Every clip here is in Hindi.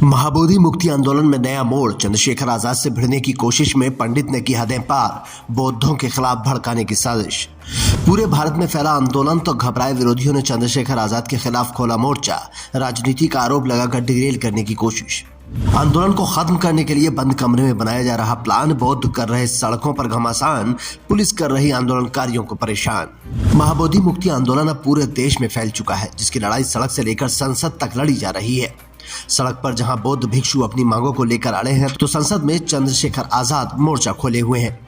महाबोधि मुक्ति आंदोलन में नया मोड़। चंद्रशेखर आजाद से भिड़ने की कोशिश में पंडित ने की हदें पार। बौद्धों के खिलाफ भड़काने की साजिश। पूरे भारत में फैला आंदोलन तो घबराए विरोधियों ने चंद्रशेखर आजाद के खिलाफ खोला मोर्चा। राजनीति का आरोप लगाकर डिरेल करने की कोशिश। आंदोलन को खत्म करने के लिए बंद कमरे में बनाया जा रहा प्लान। बौद्ध कर रहे सड़कों पर घमासान। पुलिस कर रही आंदोलनकारियों को परेशान। महाबोधि मुक्ति आंदोलन अब पूरे देश में फैल चुका है, जिसकी लड़ाई सड़क से लेकर संसद तक लड़ी जा रही है। सड़क पर जहां बौद्ध भिक्षु अपनी मांगों को लेकर अड़े हैं, तो संसद में चंद्रशेखर आजाद मोर्चा खोले हुए हैं।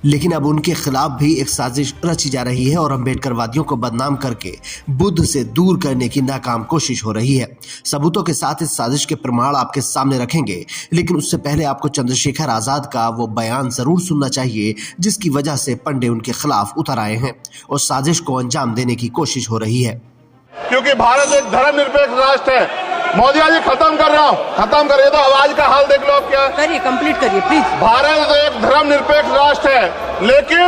लेकिन अब उनके खिलाफ भी एक साजिश रची जा रही है और अम्बेडकरवादियों को बदनाम करके बुद्ध से दूर करने की नाकाम कोशिश हो रही है। सबूतों के साथ इस साजिश के प्रमाण आपके सामने रखेंगे, लेकिन उससे पहले आपको चंद्रशेखर आजाद का वो बयान जरूर सुनना चाहिए जिसकी वजह से पंडे उनके खिलाफ उतर आए हैं और साजिश को अंजाम देने की कोशिश हो रही है। क्योंकि भारत एक धर्मनिरपेक्ष राष्ट्र है। मोदी जी खत्म कर रहा हूँ, खत्म करिए। तो आवाज का हाल देख लो आप क्या करिए, कंप्लीट करिए प्लीज। भारत एक धर्मनिरपेक्ष राष्ट्र है, लेकिन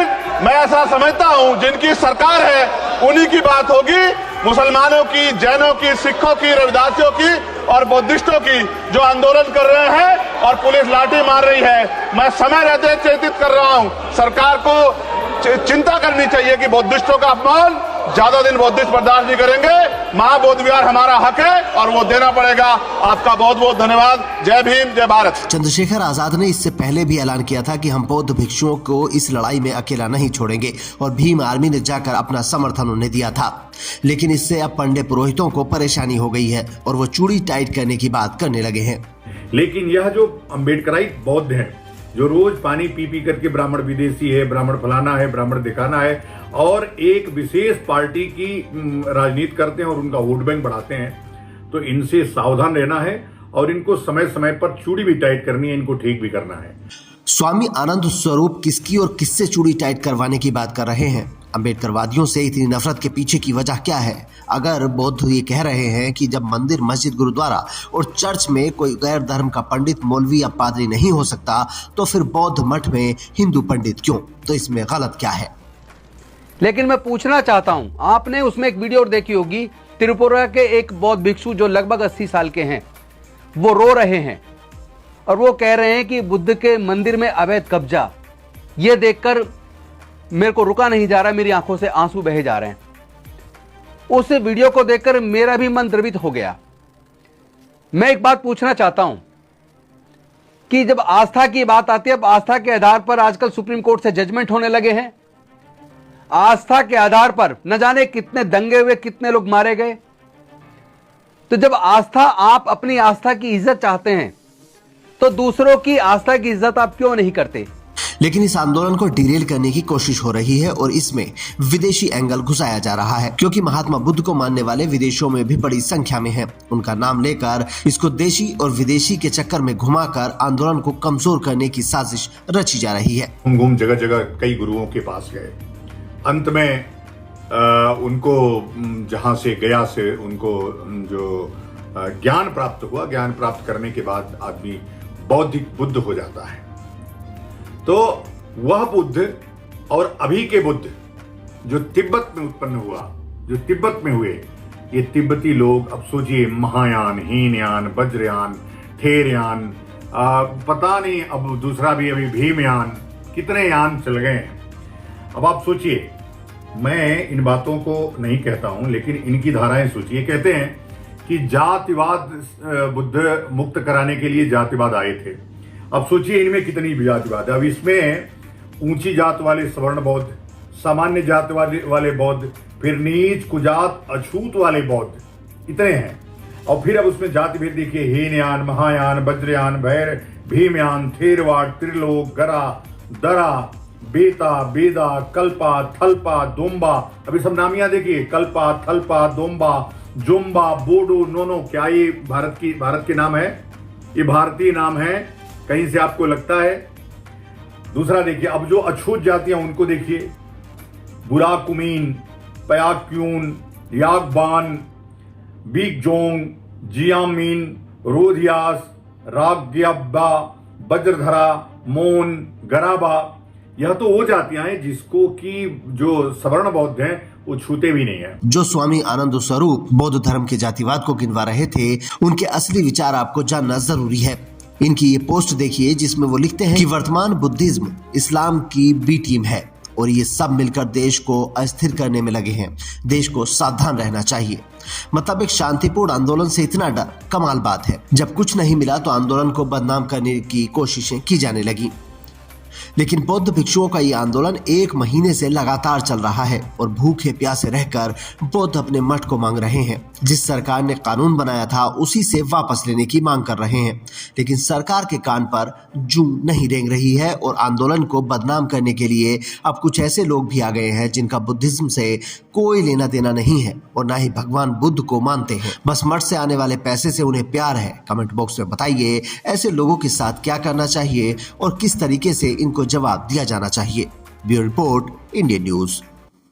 मैं ऐसा समझता हूँ जिनकी सरकार है उन्हीं की बात होगी। मुसलमानों की, जैनों की, सिखों की, रविदासियों की और बुद्धिस्टों की जो आंदोलन कर रहे हैं और पुलिस लाठी मार रही है, मैं समय रहते चेतित कर रहा हूँ। सरकार को चिंता करनी चाहिए कि बुद्धिस्टों का अपमान ज्यादा दिन बुद्धिस्ट बर्दाश्त नहीं करेंगे। महाबोध विहार हमारा हक है और वो देना पड़ेगा। आपका बहुत बहुत धन्यवाद। जय भीम, जय भारत। चंद्रशेखर आजाद ने इससे पहले भी ऐलान किया था कि हम बौद्ध भिक्षुओं को इस लड़ाई में अकेला नहीं छोड़ेंगे और भीम आर्मी ने जाकर अपना समर्थन उन्हें दिया था। लेकिन इससे अब पंडे पुरोहितों को परेशानी हो गई है और वो चूड़ी टाइट करने की बात करने लगे हैं। लेकिन यह जो अम्बेडकराइट बौद्ध हैं, जो रोज पानी पी पी करके ब्राह्मण विदेशी है, ब्राह्मण फलाना है, ब्राह्मण दिखाना है और एक विशेष पार्टी की राजनीति करते हैं और उनका वोट बैंक बढ़ाते हैं, तो इनसे सावधान रहना है और इनको समय समय पर चूड़ी भी टाइट करनी है, इनको ठीक भी करना है। स्वामी आनंद स्वरूप किसकी और किससे चूड़ी टाइट करवाने की बात कर रहे हैं? अम्बेडकरवादियों से इतनी नफरत के पीछे की वजह क्या है? अगर बौद्ध ये कह रहे हैं कि जब मंदिर, मस्जिद, गुरुद्वारा और चर्च में कोई गैर धर्म का पंडित, मौलवी या पादरी नहीं हो सकता, तो फिर बौद्ध मठ में हिंदू पंडित क्यों? तो इसमें गलत क्या है? लेकिन मैं पूछना चाहता हूं, आपने उसमें एक वीडियो देखी होगी, त्रिपुरा के एक बौद्ध भिक्षु जो लगभग 80 साल के हैं, वो रो रहे हैं और वो कह रहे हैं कि बुद्ध के मंदिर में अवैध कब्जा। ये देखकर मेरे को रुका नहीं जा रहा, मेरी आंखों से आंसू बहे जा रहे हैं। उस वीडियो को देखकर मेरा भी मन द्रवित हो गया। मैं एक बात पूछना चाहता हूं कि जब आस्था की बात आती है, अब आस्था के आधार पर आजकल सुप्रीम कोर्ट से जजमेंट होने लगे हैं। आस्था के आधार पर न जाने कितने दंगे हुए, कितने लोग मारे गए। तो जब आस्था, आप अपनी आस्था की इज्जत चाहते हैं, तो दूसरों की आस्था की इज्जत आप क्यों नहीं करते? लेकिन इस आंदोलन को डिरेल करने की कोशिश हो रही है और इसमें विदेशी एंगल घुसाया जा रहा है, क्योंकि महात्मा बुद्ध को मानने वाले विदेशों में भी बड़ी संख्या में हैं। उनका नाम लेकर इसको देशी और विदेशी के चक्कर में घुमाकर आंदोलन को कमजोर करने की साजिश रची जा रही है। घूम जगह जगह कई गुरुओं के पास गए। अंत में उनको जहां से गया से उनको जो ज्ञान प्राप्त हुआ, ज्ञान प्राप्त करने के बाद आदमी बौद्धिक बुद्ध हो जाता है। तो वह बुद्ध और अभी के बुद्ध जो तिब्बत में उत्पन्न हुआ, जो तिब्बत में हुए, ये तिब्बती लोग, अब सोचिए, महायान, हीनयान, वज्रयान, थेरयान, पता नहीं अब दूसरा भी अभी भीमयान, कितने यान चल गए हैं। अब आप सोचिए, मैं इन बातों को नहीं कहता हूं, लेकिन इनकी धाराएं सोचिए। कहते हैं कि जातिवाद बुद्ध मुक्त कराने के लिए जातिवाद आए थे। अब सोचिए इनमें कितनी जातिवाद है। अब इसमें ऊंची जात वाले सवर्ण बौद्ध, सामान्य जात वाले बौद्ध, फिर नीच कुजात अछूत वाले बौद्ध, इतने हैं। और फिर अब उसमें जाति भेद देखिए, हीनयान, महायान, वज्रयान, भैर, भीमयान, थेरवाड़, त्रिलोक, गरा, दरा, बेता, बेदा, कल्पा, थल्पा, दोम्बा। अभी सब नामियां देखिए, कल्पा, थल्पा, दोम्बा, जोम्बा, बोडो, नोनो। क्या ये भारत के नाम है? ये भारतीय नाम है? कहीं से आपको लगता है? दूसरा देखिए, अब जो अछूत जातियां उनको देखिए, बुराकुमीन, पयाक्यून, यागबान, बीकजोंग, जियामीन, रोधियास, राग्यब्बा, वज्रधरा, मोन, गराबा। यह तो वो जातियां हैं जिसको कि जो सवर्ण बौद्ध हैं वो छूते भी नहीं है। जो स्वामी आनंद स्वरूप बौद्ध धर्म के जातिवाद को गिनवा रहे थे, उनके असली विचार आपको जानना जरूरी है। इनकी ये पोस्ट देखिए जिसमें वो लिखते हैं कि वर्तमान बुद्धिज्म इस्लाम की बी टीम है और ये सब मिलकर देश को अस्थिर करने में लगे हैं। देश को सावधान रहना चाहिए। मतलब एक शांतिपूर्ण आंदोलन से इतना डर, कमाल बात है। जब कुछ नहीं मिला तो आंदोलन को बदनाम करने की कोशिशें की जाने लगी। लेकिन बौद्ध भिक्षुओं का ये आंदोलन 1 महीने से लगातार चल रहा है और भूखे प्यासे रहकर बौद्ध अपने मठ को मांग रहे हैं। जिस सरकार ने कानून बनाया था उसी से वापस लेने की मांग कर रहे हैं। लेकिन सरकार के कान पर जूं नहीं रेंग रही है और आंदोलन को बदनाम करने के लिए अब कुछ ऐसे लोग भी आ गए हैं जिनका बुद्धिज्म से कोई लेना देना नहीं है और ना ही भगवान बुद्ध को मानते हैं। बस मठ से आने वाले पैसे से उन्हें प्यार है। कमेंट बॉक्स में बताइए ऐसे लोगों के साथ क्या करना चाहिए और किस तरीके से इनको जवाब दिया जाना चाहिए। Bureau report, Indian news.